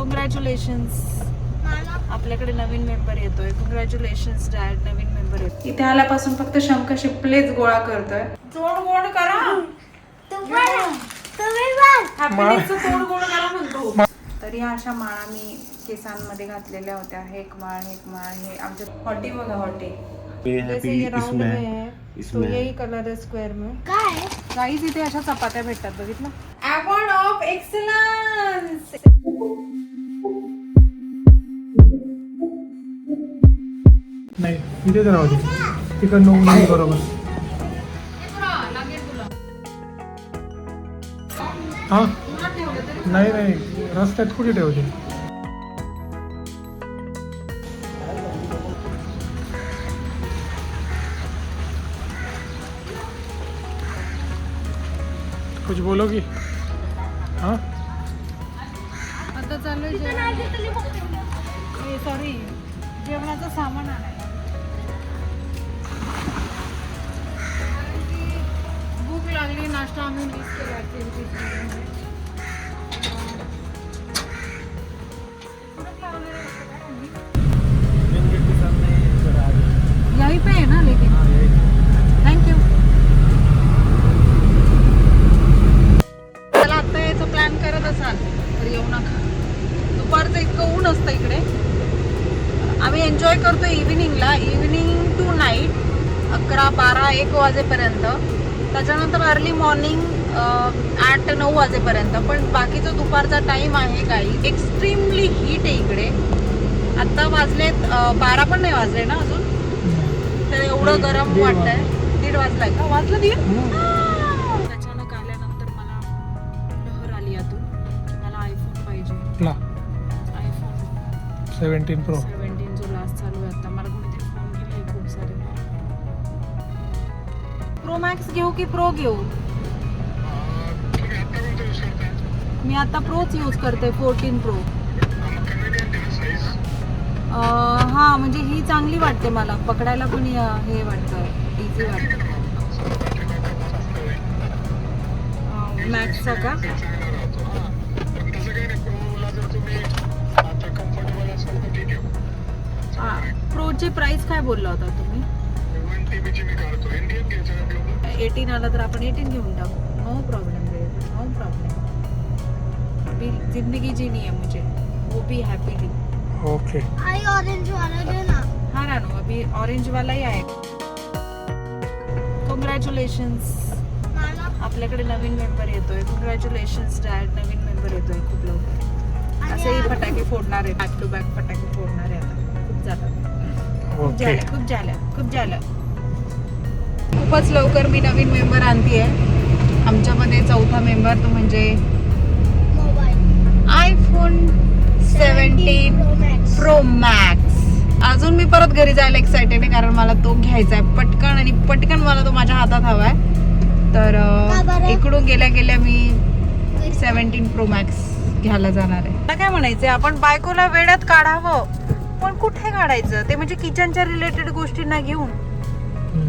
Congratulations, आपल्याकडे नवीन member येतोय. Congratulations dad, नवीन member येतोय. इथे आल्यापासून फक्त शंख शिपलेच गोळा करतोय. जोड गोड करा, हॅपीनेसचं जोड गोड करा म्हणतो. तर या अशा माळा मी केसांमध्ये घातलेल्या होत्या. हे एक माळ, हे एक माळ. हे आमच्या हॉटी बघा, हॉटी जैसे ये राउंड में है तो यही कलर है स्क्वायर में. काय गाईज इथे अशा चपात्या भेटतात, बघितलं. Award of excellence. नाही इथेच राहू दे, तिकडनं ऊन आहे बरोबर. हा नाही नाही, रस्त्यात कुठे ठेवते. कुछ बोलोगी? हाँ आता चालू सॉरी, जेवणाचं सामान आणाय. भूक लागली, नाश्ता आम्ही मिस केला. यहीं पे है ना, लेकिन थँक्यू. चला आता याचं प्लॅन करत असाल तर येऊ नका. दुपारचं इतकं ऊन असतं इकडे. आम्ही एन्जॉय करतो इव्हिनिंगला, इव्हिनिंग टू नाईट 11, 12, 1 वाजेपर्यंत. त्याच्यानंतर अर्ली मॉर्निंग 8, 9 वाजेपर्यंत. पण बाकीचा दुपारचा टाईम आहे काही. एक्स्ट्रीमली हीट आहे इकडे. आत्ता वाजलेत 12 पण नाही वाजले ना अजून. तर एवढं गरम वाटतंय. 1:30 वाजलाय का? वाजलं 1:30. अचानक आल्यानंतर मला लहर आली यातून. मला आयफोन पाहिजे. IPhone 17 Pro. 17 जो लास्ट चालू आहे आता. मला कोणीतरी फोन केले खूप सारे. प्रो मॅक्स घेऊ की प्रो घेऊ? मी आता प्रोच यूज करते, 14 Pro. हा म्हणजे ही चांगली वाटते मला, पकडायला पण हे वाटतं, इझी वाटतं. मॅक्सचा का? प्रोची प्राइस काय बोलला होता तुम्ही? 18 आला तर आपण 18 घेऊन टाकू. No problem, no problem. जिंदगी जीनी है मुझे, वो भी हैप्पीली. ओके. आई ऑरेंज वाला दे ना. हाँ रानू, अभी ऑरेंज वाला ही आहे. कॉंग्रॅच्युलेशन्स, आपल्याकडे नवीन मेंबर येतोय. कॉंग्रॅच्युलेशन्स डॅड, नवीन मेंबर येतोय खूप लवकर. असेही फटाके फोडणार आहे, बॅक टू बॅक फटाके फोडणार आहे आता. खूप झालं, खूप झालं. खूपच लवकर मी नवीन मेंबर आणतीये. आमच्यामध्ये चौथा मेंबर तो म्हणजे आयफोन 17 Pro Max. अजून मी परत घरी जायला एक्साइटेड आहे, कारण मला तो घ्यायचा आहे पटकन मला तो माझ्या हातात हवाय. तर इकडून गेल्या गेल्या मी 17 Pro Max घ्यायला जाणार आहे. मला काय म्हणायचंय, आपण बायकोला वेड्यात काढावं, पण कुठे काढायचं ते, म्हणजे किचनच्या रिलेटेड गोष्टींना घेऊन.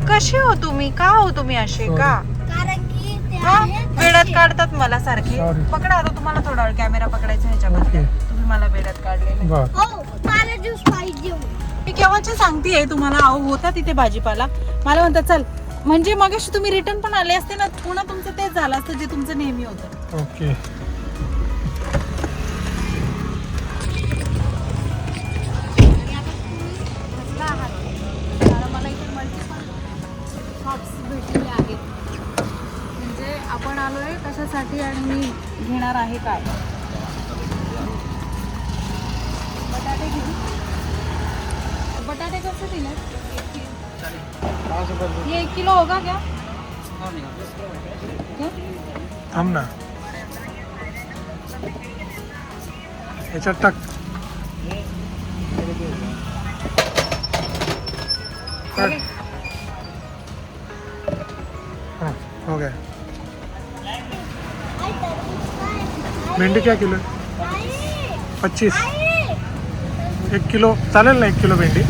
कसे हो तुम्ही, का हो तुम्ही असे का? कारण की ते हा आहे वेड्यात काढतात मला सारखे. Sorry. पकडा आता, तुम्हाला थोडा वेळ कॅमेरा पकडायचा ह्याच्यामध्ये. तुम्ही मला वेड्यात काढलेलं. हो, मला ज्यूस पाहिजे. मी केव्हाची सांगतेय तुम्हाला, अहो होता तिथे भाजीपाला. मला म्हणतात चल, म्हणजे मगाशी तुम्ही रिटर्न पण आले असते ना, पुन्हा तुमचं तेच झालं असतं जे तुमचं नेहमी होतं. ओके. मला इथे मल्टिपल शॉप्स भेटलेले आहेत. म्हणजे आपण आलोय कशासाठी आणि मी घेणार आहे काय. बटाटे घेऊ. बटाटे कसे दिले? ये 1 किलो होगा क्या? थांब ना, ह्याच्यात टाक. हाँ हो गया. भेंडी क्या किलो? 25. 1 किलो चालेल ना? 1 किलो भेंडी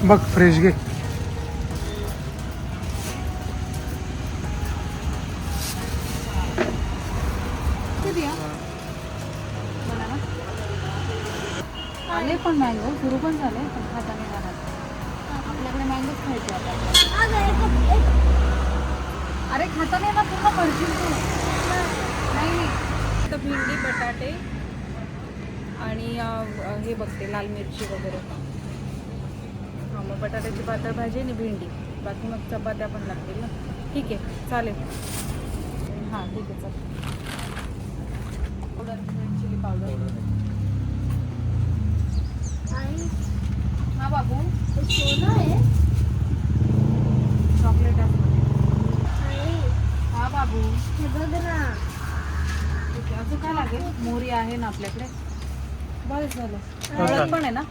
बघ, फ्रेश घे. किती दिया? बनाना आले पण मँगो सुरू पण झाले पण खाता नाही जाणार. आपल्याकडे मँगोच खायचे आता. अरे खाता नाही ना पूर्ण भरशील तू. नाही तर भेंडी बटाटे आणि हे बघते लाल मिरची वगैरे. हां मग बटाट्याची पातळ भाजी आणि भेंडी बाकी मग चपात्या पण लागतील ना. ठीक आहे चालेल. हां ठीक आहे चालेल. Chilli powder. हां बाबू चॉकलेट आहे. हां बाबू ठीक आहे. अजून काय लागेल? मोहरी आहे ना आपल्याकडे. बस झालं. हळद पण आहे ना.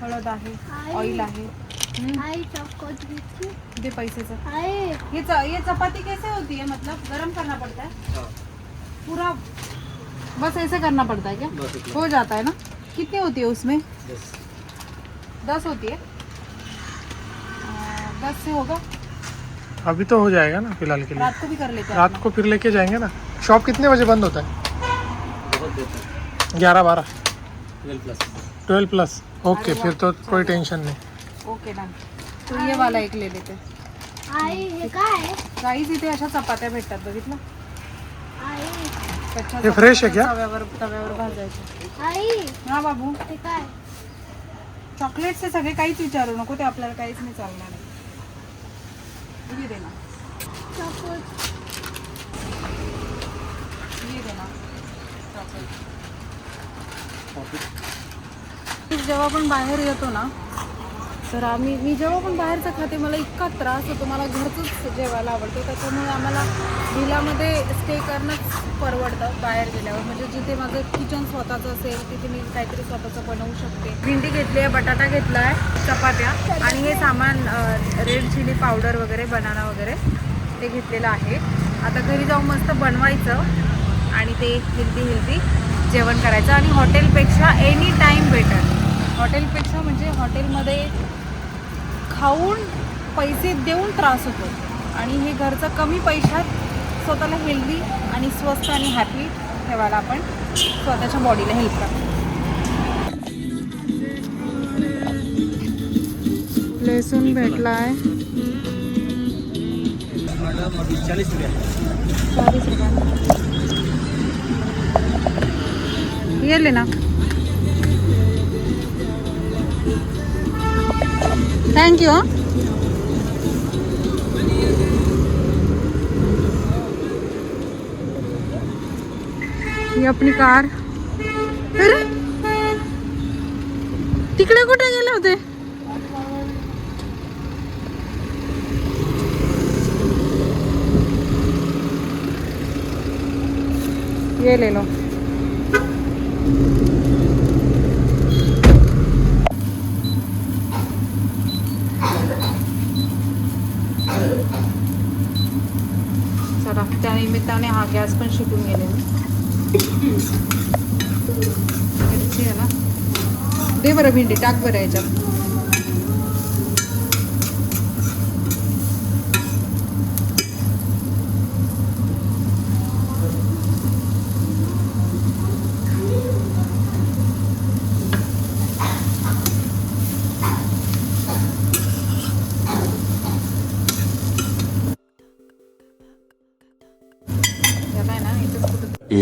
हळद आहे ऑइल आहे. दे पैसेचं. ये चपाती कैसे होती है मतलब गरम करना पड़ता है पूरा बस ऐसे करना पड़ता है क्या? हो जाता है ना. कितनी होती है उसमें? 10 होती है. 10 से होगा. अभी तो हो जाएगा ना फिलहाल के लिए. रात को भी कर लेते हैं. रात को फिर लेके जाएंगे ना. शॉप कितने बजे बंद होता है? 11-12. 12+. ओके फिर तो कोई टेंशन नहीं. Okay done. तो ये वाला एक ले लेते. काहीच इथे अशा चपात्या भेटतात बघितलं. कच्च्या हे फ्रेश आहे क्या? तव्यावर भाजायचं. हा बाबू चॉकलेटचे सगळे काहीच विचारू नको ते आपल्याला काहीच नाही चालणार आहे. ये दे ना. ये दे ना चॉकलेट. जेव्हा आपण बाहेर येतो ना तर मी जेव्हा पण बाहेरचं खाते मला इतका त्रास होतो. मला घरचंच जेवायला आवडतं त्याच्यामुळे आम्हाला व्हिलामध्ये स्टे करणंच परवडतं बाहेर गेल्यावर. म्हणजे जिथे माझं किचन स्वतःचं असेल तिथे मी काहीतरी स्वतःचं बनवू शकते. भेंडी घेतली आहे, बटाटा घेतला आहे, चपात्या आणि हे सामान रेड चिली पावडर वगैरे बनाना वगैरे ते घेतलेलं आहे. आता घरी जाऊन मस्त बनवायचं आणि ते हेल्दी जेवण करायचं. आणि हॉटेलपेक्षा एनी टाईम बेटर. हॉटेलपेक्षा म्हणजे हॉटेलमध्ये खाऊन पैसे देऊन त्रास होतो आणि हे घरचं कमी पैशात स्वतःला हेल्दी आणि स्वस्त आणि हॅपी ठेवायला आपण स्वतःच्या बॉडीला हेल्प करतो. लसूण भेटला आहे 40 रुपये. ये लेना. Thank you. ही आपली कार. अरे तिकडे कुठे गेले होते? ये ले लो. चला त्यानिमित्ताने हा गॅस पण शिकून गेले. मिरची आहे ना. दे बरं भेंडी टाक बरं याच्यात.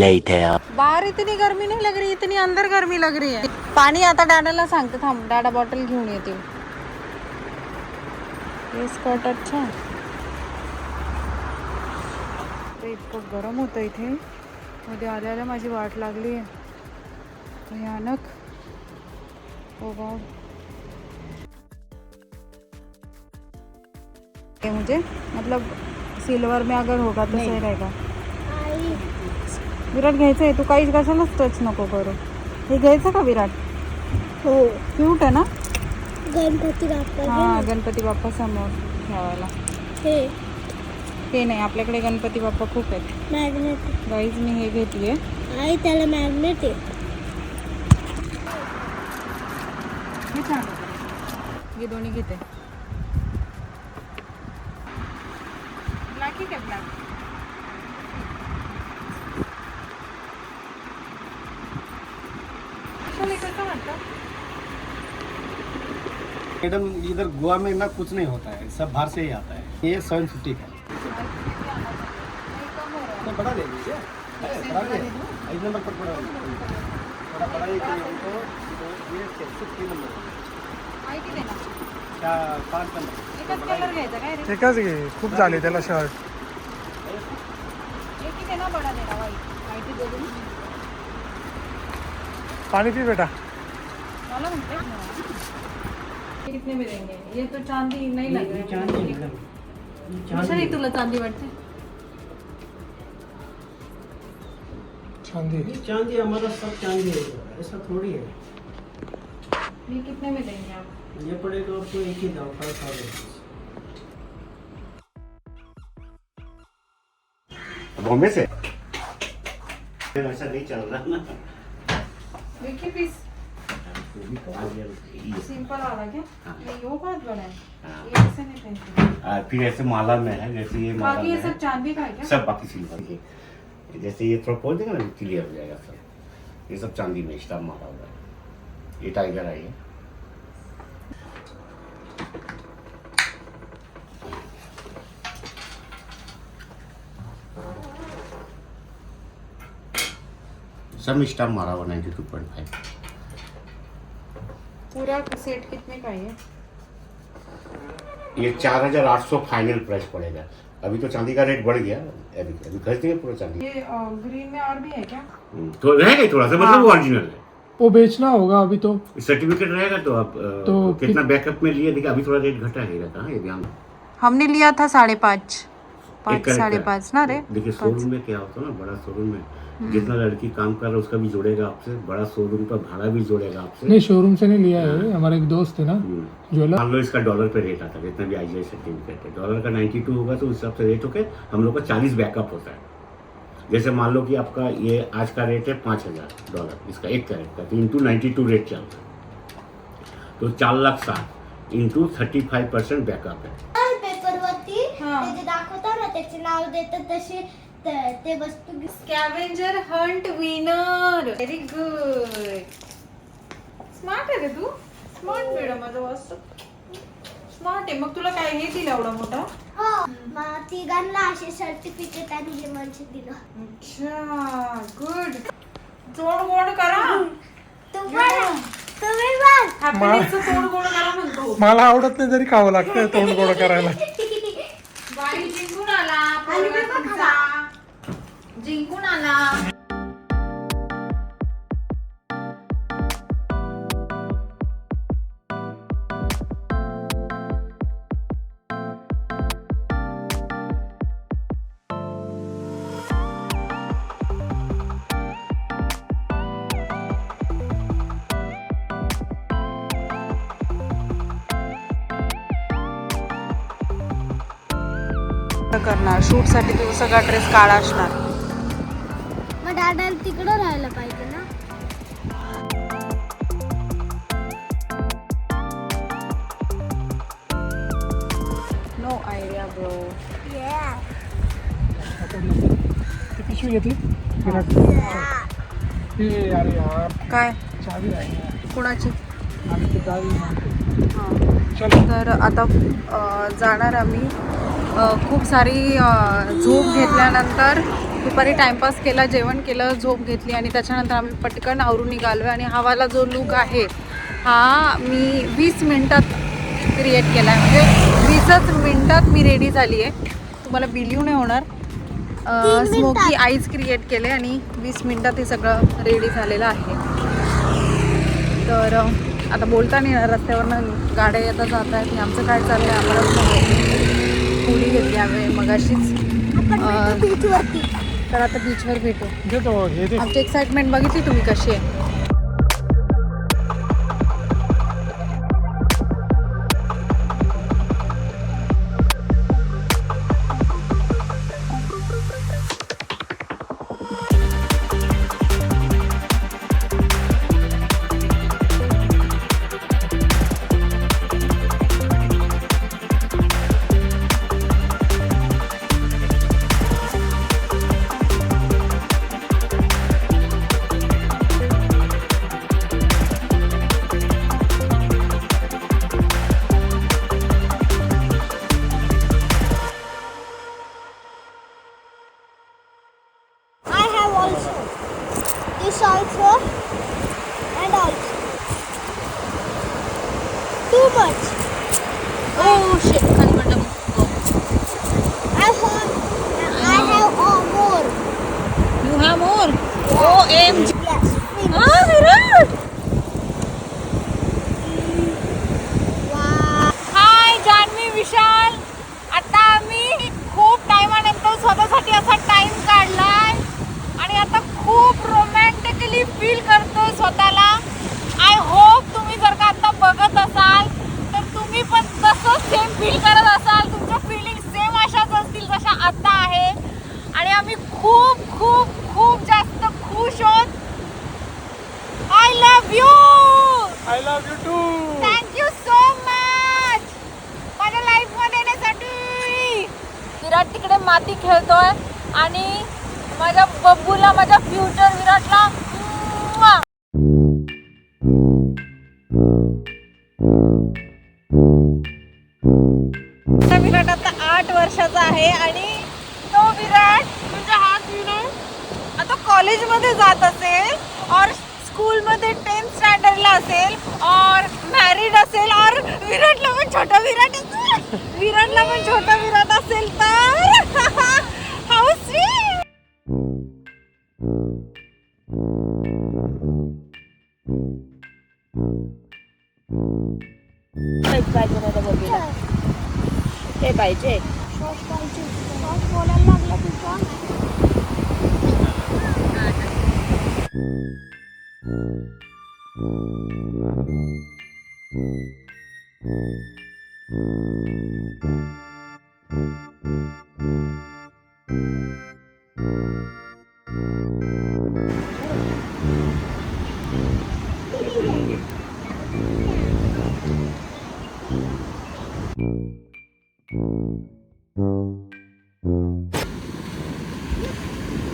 Later. बाहर इतनी गर्मी नहीं लग रही, इतनी अंदर गर्मी लग रही है. पाणी आता डॅडाला सांगते थांब. डॅडा बॉटल घेऊन येतील. हे स्कर्ट अच्छा. इतकं गरम होतं इथे. मध्ये आल्याला माझी वाट लागली आहे भयानक. ओ गॉड. मुझे मतलब सिल्वर में अगर होगा तो सही रहेगा. विराट घ्यायचं आहे. तू काहीच कशालाच टच नको करू. हे घ्यायचं का विराट? हो. क्यूट आहे ना. गणपती बाप्पा. हां गणपती बाप्पा समोर ठेवायला. हे नाही आपल्याकडे गणपती बाप्पा खूप आहेत. मॅग्नेट. गाईज मी हे घेतलीये. आई त्याला मॅग्नेट आहे. हे छान. हे दोन्ही घेते. ब्लॅक आहे का ब्लॅक? स्पेशल एक कसं वाटतं? मैडम इधर गोवा में ना कुछ नहीं होता है, सब बाहर से ही आता है। ये 750 का है। तो बड़ा ले लीजिए, बड़ा ले 5 नंबर पर बड़ा थोड़ा बड़ा ही चाहिए तो ये 3 नंबर माहिती दे ना. क्या 5 नंबर एकच कलर घ्यायचा काय रे? एकच घे, खूप झाले त्याला शर्ट. एक ही देना बड़ा देना व्हाइट. व्हाइट दे दूँ. पाणी पी बेटा. मला म्हणते ये कितने में देंगे? ये तो चांदी नहीं लग रहा है. अच्छा नहीं तुला चांदी वाटते? चांदी. चांदी हमारा सब चांदी है, ऐसा थोड़ी है। ये कितने में देंगे आप? ये पड़ेगा आपको एक ही दाम 5,000। बॉम्बे से ऐसा नहीं चल रहा ना। देखिए पीस ये सिंपल वाला क्या? हाँ। ये यो बहुत बड़ा है. हाँ। ये ऐसे नहीं पहनते. फिर ऐसे माला में है, जैसे ये माला बाकी में ये है, सब चांदी का है क्या? सब बाकी सिल्वर के। जैसे ये थोड़ा खोल देगा ना, क्लियर हो जाएगा सब. ये सब चांदी में स्टार मारा हुआ है. ये टाइगर है ये. सब स्टार मारा हुआ 92.5. पूरा सेट कितने का है ये? ये 4,800 फाइनल प्राइस पड़ेगा. अभी तो चांदी का रेट बढ़ गया. अभी खरीद देंगे पूरा चांदी. ये ग्रीन में और भी है क्या? तो रहेगा ही थोड़ा सा, मतलब वो ओरिजिनल है. वो बेचना होगा अभी तो. सर्टिफिकेट रहेगा तो आप तो कितना बैकअप में लिए. देखिए अभी थोड़ा रेट घटा है रहता है, ये ध्यान. हमने लिया था 5.5. एक करेक्ट 5.5 ना रे. देखिए शोरूम में क्या होता है ना, बड़ा शोरूम में जितना लड़की काम कर रहा है उसका भी जोड़ेगा आपसे, बड़ा शोरूम का भाड़ा भी जोड़ेगा आपसे. नहीं, शोरूम से नहीं लिया है, हमारा एक दोस्त है ना ज्वेलर. मान लो इसका डॉलर पे रेट आता है, जितना भी IGI सर्टिफिकेट है. डॉलर का 92 होगा तो उस हिसाब से रेट होकर हम लोग का 40 बैकअप होता है. जैसे मान लो कि आपका ये आज का रेट है $5,000 इसका एक कैरेट का, तो इंटू 92 रेट चलता है, तो 4,60,000 इंटू 35% बैकअप है. पेपरवरती हा. ते जे दाखवतात ना त्याचे नाव देतात तसे ते वस्तू scavenger hunt winner. Very good. Smart आहे रे तू. स्मार्ट बेडा माझा वास्त. स्मार्ट आहे. मग तुला काय हे दिलं एवढा मोठा? हो मग तिघांना असे सर्टिफिकेट आणि हे म्हणजे दिलं. अच्छा गुड. जोड गोड करा. तुम्ही पण हॅपीनेसचं तोड गोड करा म्हणतो. मला आवडत नाही तरी खावं लागतं तोंड गोड करायला. बाई जिंकून आला. पोरगा तुमचा. जिंकून आला. करणार शूट साठी तुझा सगळा ड्रेस काळा असणार. मग दादा तिकडं राहायला पाहिजे ना. No idea bro. ती पिशवी घेतली विराट. हे अरे यार काय चावी आहे कुणाची? आणि ते गावी. तर आता जाणार आम्ही. खूप सारी झोप घेतल्यानंतर दुपारी टाइमपास केला, जेवण केलं, झोप घेतली आणि त्याच्यानंतर आम्ही पटकन आवरून निघालो. आणि हवाला जो लुक आहे हा मी 20 मिनटात क्रिएट केला आहे. म्हणजे 20च मिनटात मी रेडी झाली आहे. तुम्हाला बिलीव नाही होणार. स्मोकी आईज क्रिएट केले आणि 20 मिनटात हे सगळं रेडी झालेलं आहे. तर आता बोलता नाही येणार, रस्त्यावरनं गाड्या येता जात आहेत. आमचं काय चाललं आहे आम्हाला पुडी घेतली आम्ही मगाशीच. बीचवरती तर आता बीचवर भेटू. घेतो हे दे. आमची एक्साइटमेंट बघितली तुम्ही कशी आहे. also and also. Too much. Oh shit, खाली पडलं. I have more. You have more? OMG. Yes. Virat. Wow. हाय जान्हवी, विशाल. आता आम्ही खूप टायमानंतर स्वतःसाठी असा टाइम काढलाय आणि आता खूप रोमॅन्टिकली फील करतोय स्वतःला. आय होप तुम्ही जर का आता बघत असाल तर तुम्ही पण तसंच सेम फील करत असाल. तुमच्या फिलिंग सेम अशाच असतील जशा आता आहे. आणि आम्ही खूप खूप खूप जास्त खुश आहोत. I love you. I love you too. Thank you so much माझ्या लाईफ मध्ये येण्यासाठी. विराट तिकडे माती खेळतोय आणि माझ्या बब्बूला, माझ्या फ्युचर विराटला म्वा. विराट आता 8 वर्षाचा आहे आणि तो विराट म्हणजे हा विराट आता कॉलेजमध्ये जात असेल और स्कूलमध्ये 10th स्टँडर्डला असेल और मॅरिड असेल और विराटला पण छोटा विराट असेल. विराटला पण छोटा विराट असेल तर हाऊ स्वीट. हे पाहिजे. Sauce पाहिजे. Sauce बोलायला लागला तुझा.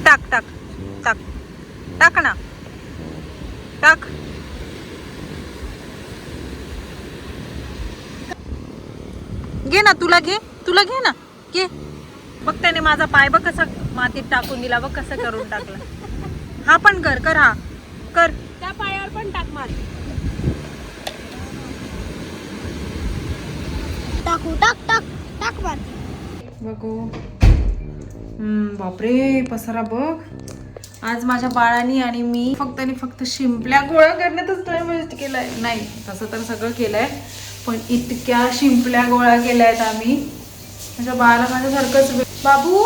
टाक टाक टाक टाक ना, टाक. घे ना, तुला घे ना, घे. बघ त्याने माझा पाय बघ कसा मातीत टाकून दिला, बघ कसं करून टाकला. हा पण कर हा कर. त्या पायावर पण टाक माती. टाक माती. बघू. बापरे पसारा बघ. आज माझ्या बाळानी आणि मी फक्त आणि फक्त शिंपल्या गोळा करण्यातच टाइम वेस्ट केलाय. नाही तसं तर सगळं केलंय पण इतक्या शिंपल्या गोळा केल्यात आम्ही. माझ्या बाळाला माझ्यासारखंच. बाबू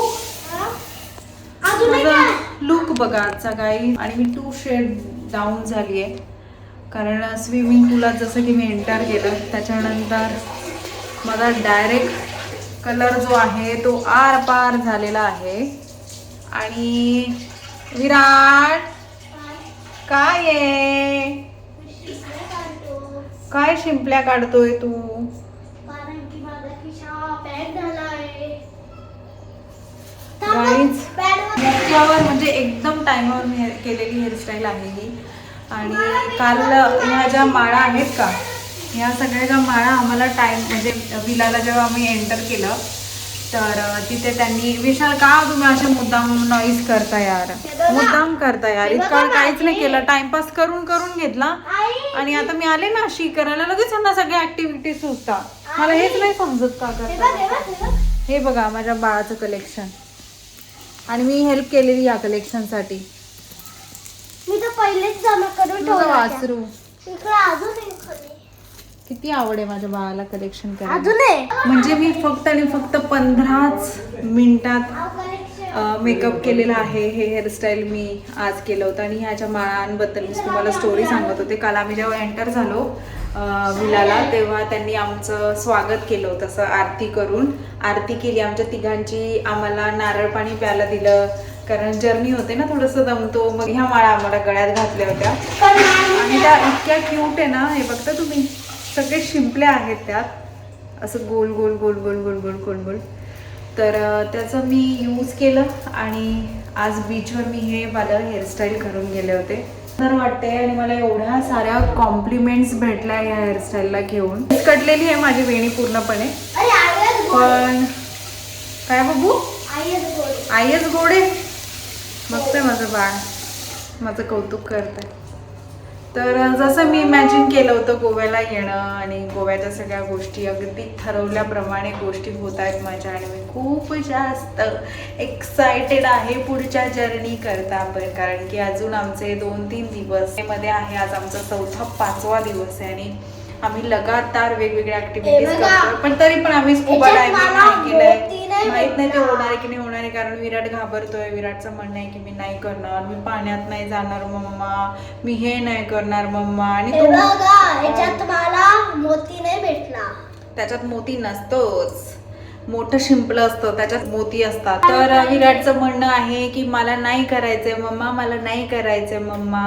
माझा लुक बघा आजचा काही. आणि मी 2 शेड डाऊन झाली आहे कारण स्विमिंग पूलात जसं की मी एंटर केलं त्याच्यानंतर माझा डायरेक्ट कलर जो आहे तो आर पार झालेला आहे. आणि विराट काय आहे, काय शिंपल्या काढतोय तू. कारण की माझा खिसा पॅक झालाय. गाईज मुख्यावर म्हणजे एकदम टाइमवर मी केलेली हेअरस्टाईल आहे ही. आणि काल ह्या ज्या माळा आहेत का, ह्या सगळ्या ज्या माळा आम्हाला टाइम म्हणजे विलाला जेव्हा आम्ही एंटर केलं तर तिथे त्यांनी, विशाल का तुम्ही असे मुद्दाम नॉईज करता यार, मुद्दाम करता यार. इतकं काहीच नाही केलं, टाइमपास करून घेतला. आणि आता मी आले ना शी करायला लगेच त्यांना सगळ्या ऍक्टिव्हिटी सुचतात. मला हेच नाही समजत का करता. हे बघा माझ्या बाळाचं कलेक्शन आणि मी हेल्प केलेली या कलेक्शन साठी. मी तर पहिलेच जमा करून तुझं ठेवला. वासरू इकडे अजून एक आहे. किती आवड आहे माझ्या बाळाला कलेक्शन करायला. अजून आहे. म्हणजे मी फक्त आणि फक्त 15च मिनिटात मेकअप केलेला आहे. हे हेअरस्टाईल मी आज केलं होतं. आणि ह्याच्या माळांबद्दल मी तुम्हाला स्टोरी सांगत होते. काल आम्ही जेव्हा एंटर झालो विलाला तेव्हा त्यांनी आमचं स्वागत केलं होतं असं आरती करून. आरती केली आमच्या तिघांची. आम्हाला नारळ पाणी प्यायला दिलं कारण जर्नी होते ना, थोडंसं दमतो. मग ह्या माळा आम्हाला गळ्यात घातल्या होत्या आणि त्या इतक्या क्यूट आहे ना. हे बघता तुम्ही सगळे शिंपल्या आहेत त्यात असं गोल गोल गोल गोल गोल गोल गोल गोल. तर त्याचं मी यूज केलं आणि आज बीचवर मी हे वालं हेअरस्टाईल करून गेले होते. तर वाटते आणि मला एवढ्या साऱ्या कॉम्प्लिमेंट्स भेटल्या या हेअरस्टाईलला घेऊन. कटलेली आहे माझी वेणी पूर्णपणे. पण काय बाबू आईच गोडे बघतोय माझं बाळ. माझं कौतुक करताय. तर जसं मी इमॅजिन केलं होतं गोव्याला येणं आणि गोव्याच्या सगळ्या गोष्टी अगदी ठरवल्याप्रमाणे गोष्टी होत आहेत माझ्या, आणि मी खूप जास्त एक्सायटेड आहे पुढच्या जर्नी करता आपण. कारण की अजून आमचे 2-3 दिवस मध्ये आहे. आज आमचा 4था-5वा दिवस आहे आणि आम्ही लगातार वेगवेगळ्या ऍक्टिव्हिटीज करतोय. पण तरी पण आम्ही स्कुबा डायव्हिंग नाही केलंय. माहित नाही ते होणार आहे की नाही होणार आहे, कारण विराट घाबरतोय. विराटचं म्हणणं आहे की मी नाही करणार, मी पाण्यात नाही जाणार मम्मा, मी हे नाही करणार मम्मा. आणि तो याच्यात मला मोती नाही भेटला. त्याच्यात मोती नसतोच, मोठं शिंपलं असतं त्याच्यात मोती असतात. तर विराटचं म्हणणं आहे की मला नाही करायचंय मम्मा, मला नाही करायचंय मम्मा.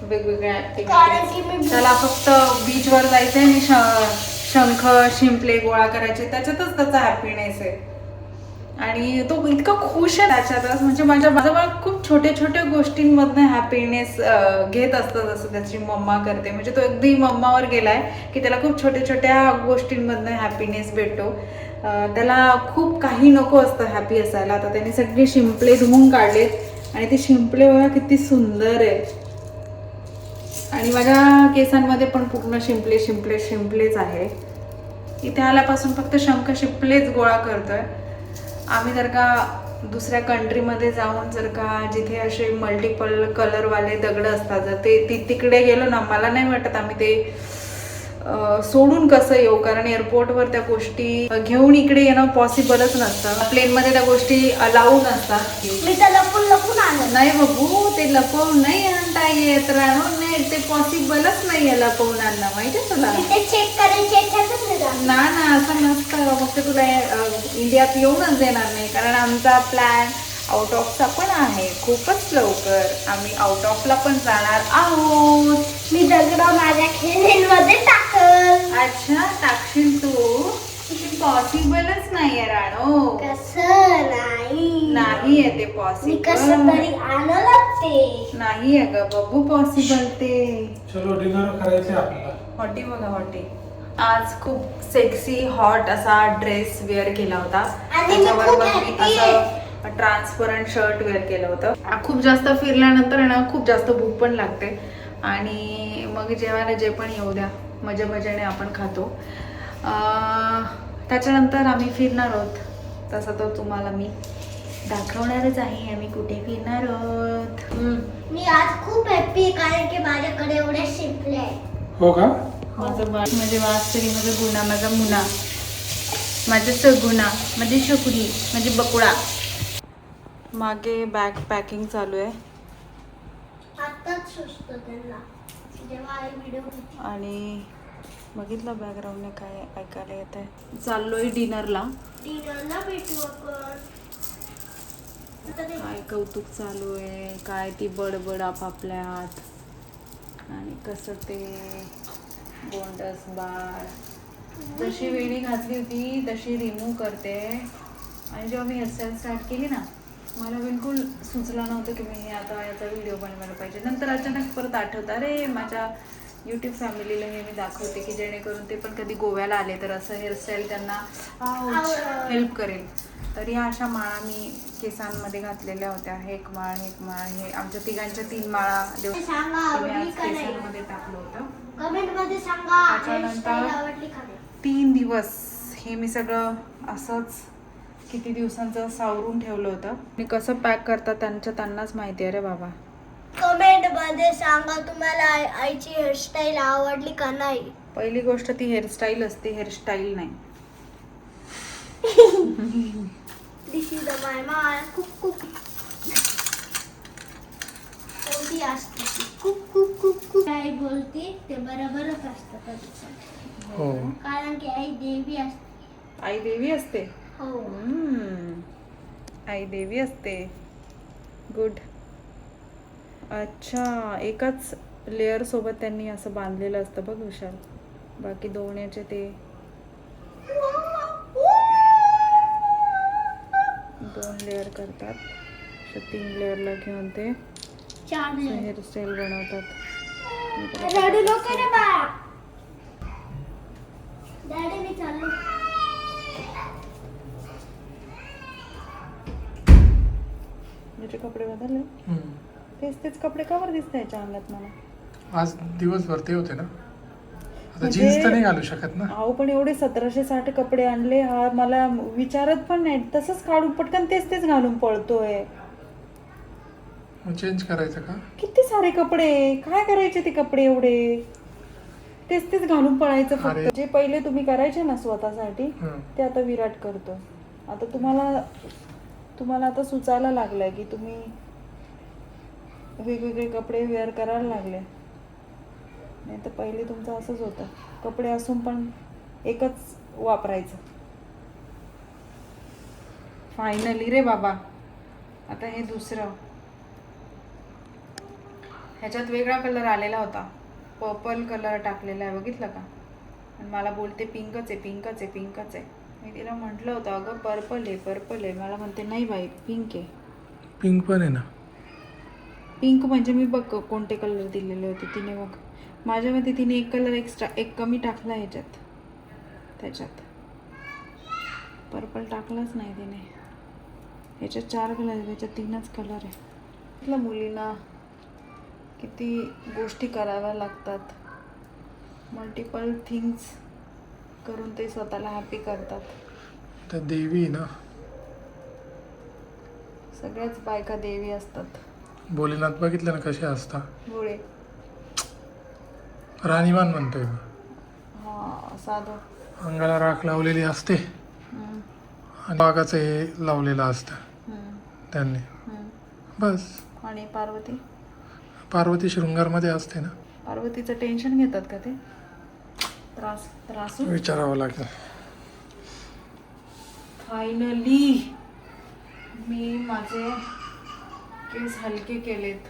वेगवेगळ्या कारण की मी ऍक्टिव्हिटीज, त्याला फक्त बीचवर जायचंय आणि शंख शिंपले गोळा करायचे, त्याच्यातच त्याचा हॅपीनेस आहे. आणि तो इतका खुश आहे त्याच्यातच. म्हणजे माझ्या बाळ खूप छोट्या छोट्या गोष्टींमधनं हॅपीनेस घेत असतं, जसं त्याची मम्मा करते. म्हणजे तो अगदी मम्मावर गेलाय की त्याला खूप छोट्या छोट्या गोष्टींमधनं हॅपीनेस भेटतो. त्याला खूप काही नको असतं हॅपी असायला. आता त्यांनी सगळे शिंपले धुवून काढलेत आणि ते शिंपले बघा किती सुंदर आहे. आणि माझ्या केसांमध्ये पण पूर्ण शिंपले शिंपले शिंपलेच आहे. इथे आल्यापासून फक्त शंख शिंपलेच गोळा करतोय. आम्ही जर का दुसऱ्या कंट्रीमध्ये जाऊन जर का जिथे असे मल्टिपल कलरवाले दगड असतात, जर ते तिकडे गेलो ना, मला नाही वाटत आम्ही ते सोडून कसं येऊ. कारण एअरपोर्टवर त्या गोष्टी घेऊन इकडे येणं पॉसिबलच नसतं. प्लेनमध्ये त्या गोष्टी अलाऊ नसतात. मी तर लपून आणलं. नाही बघू, ते लपवून नाही आणता येत, राहून नाही, ते पॉसिबलच नाही आहे लपवून आणणं. माहितीये तुला? ते चेक करायचे याच्यातच नाही जात. ना असं नसतं. मग ते तुला इंडियात येऊनच देणार नाही. कारण आमचा प्लॅन आउट ऑफचा पण आहे. खूपच लवकर आम्ही आउट ऑफला पण जाणार आहोत. मी दगड माझ्या खेळण्यांमध्ये टाकल. अच्छा, टाकशील तू? पॉसिबलच नाहीये राणो. कसं नाही? नाहीये ते मी पॉसिबल. कसं तरी आणलं ते. नाहीये ग बघू पॉसिबल ते. चलो डिनर करायचं आपल्याला. हॉटी बघा हॉटी. आज खूप सेक्सी हॉट असा ड्रेस वेअर केला होता. आणि मी त्याच्यावर खूप मग मी happy आहे. असं ट्रान्सपरंट शर्ट वेअर केलं होतं. खूप जास्त फिरल्यानंतर ना खूप जास्त भूक पण लागते. आणि मग जेवायला जे पण येऊ द्या, मजेने आपण खातो. त्याच्यानंतर आम्ही फिरणार आहोत. तसं तर तुम्हाला मी दाखवणारच आहे आम्ही कुठे फिरणार आहोत. मी आज खूप हॅप्पी आहे कारण की माझ्याकडे एवढे शिंपले आहे. हो का? माझं माझे वास्तरी, माझं गुणा, माझा मुना, माझं सगुणा, माझी शुकुरी, माझी बकुळा. मागे बॅग पॅकिंग चालू आहे आताच सुचतो त्यांना जेव्हा आई व्हिडिओ होती. आणि बघितलं बॅकग्राऊंडने काय ऐकायला येत आहे. चाललोय डिनरला. डिनरला भेटू आपण. काय कौतुक चालू आहे, काय ती बडबड आपापल्यात, आणि कसं ते बोंडस बाळ. जशी वेणी घातली होती तशी रिमूव्ह करते. आणि जेव्हा मी हेअरस्टाईल स्टार्ट केली ना, मला बिलकुल सुचलं नव्हतं की मी हे आता याचा व्हिडिओ बनवायला पाहिजे. नंतर अचानक परत आठवतं, अरे माझ्या यूट्यूब फॅमिलीला हे मी दाखवते की जेणेकरून ते पण कधी गोव्याला आले तर असं हेअरस्टाईल त्यांना हेल्प करेल. तर या अशा माळा मी केसांमध्ये घातलेल्या होत्या. एक माळ हे आमच्या तिघांच्या 3 माळा सांगा आवडली का नाही? केसांमध्ये टाकलं होतं. कमेंट मध्ये सांगा त्याच्यानंतर आवडली का नाही. 3 दिवस हे मी सगळं असंच किती दिवसांचं सावरून ठेवलं होतं. आणि कसं पॅक करतात त्यांनाच माहिती आहे रे बाबा. कमेंट मध्ये सांगा तुम्हाला आईची हेअरस्टाईल आवडली का नाही. पहिली गोष्ट ती हेअरस्टाईल असते, हेअरस्टाईल नाही. This is my my cook cook. कोणती असते ती? Cook cook cook cook. आई बोलते ते बरोबरच असतं कधी. हो. कारण की आई देवी असते. आई देवी असते. हो. आई देवी असते. गुड. अच्छा, एकाच लेअर सोबत त्यांनी असं बांधलेलं असतं बघ विशाल. बाकी 2 याचे ते 2 लेअर करतात. 3 लेअरला घेऊन ते 4 हेअरस्टाईल बनवतात. रडू नको रे बाळा. डॅडी मी चाललो. त्याचे कपडे बदलले, तेच हेच कपडे कवर दिसताय चांगल्यात मला. आज दिवसभर ते होते ना, आता म्हणजे- जीन्स तर नाही घालू शकत ना. अहो पण एवढे 1760 कपडे आणले, हा मला विचारत पण नाही, तसंच काढून पटकन तेच घालून पळतोय. मग चेंज करायचं का? किती सारे कपडे, काय करायचे ते कपडे एवढे, तेच घालून पळायचं फक्त. अरे. जे पहिले तुम्ही करायचे ना स्वतःसाठी हं. ते आता विराट करतो. आता तुम्हाला आता सुचायला लागलंय की तुम्ही वेगवेगळे कपडे वेअर करायला लागले. नाही तर पहिले तुमचं असंच होतं, कपडे असून पण एकच वापरायचं. फायनली रे बाबा, आता हे दुसरं. ह्याच्यात वेगळा कलर आलेला होता, पर्पल कलर टाकलेला आहे, बघितलं का? आणि मला बोलते पिंकच आहे. मी तिला म्हटलं होतं अगं पर्पल आहे. मला म्हणते नाही बाई पिंक आहे. पिंक पण आहे ना. पिंक म्हणजे मी बघ कोणते कलर दिलेले होते तिने, बघ माझ्यामध्ये तिने एक कलर एक्स्ट्रा, एक कमी टाकला त्याच्यात पर्पल टाकलाच नाही तिने. ह्याच्यात 4 कलर आहे, त्याच्यात 3च कलर आहे. म्हटलं मुलींना किती गोष्टी कराव्या लागतात, मल्टिपल थिंग्स करून ते स्वतःला हॅपी करतात. त्या देवी ना, सगळ्याच बायका देवी असतात. भोलेनाथ बघितलं ना कसे असता, गोळे राणीमान म्हणतोय मी. हा साधो. अंगाला राख लावलेली असते हम्म, आणि बागाचं हे लावलेलं असतं हम्म, त्यांनी. हम्म. बस. आणि पार्वती, पार्वती शृंगारमध्ये असते ना. पार्वतीचं टेन्शन घेतात का ते? त्रास विचारावं लागेल. फायनली मी माझे केस हलके केलेत.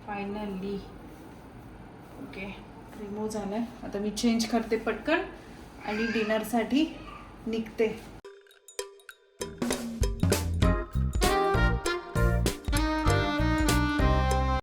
फायनली ओके, रिमूव्ह झालं. आता मी चेंज करते पटकन आणि डिनरसाठी निघते.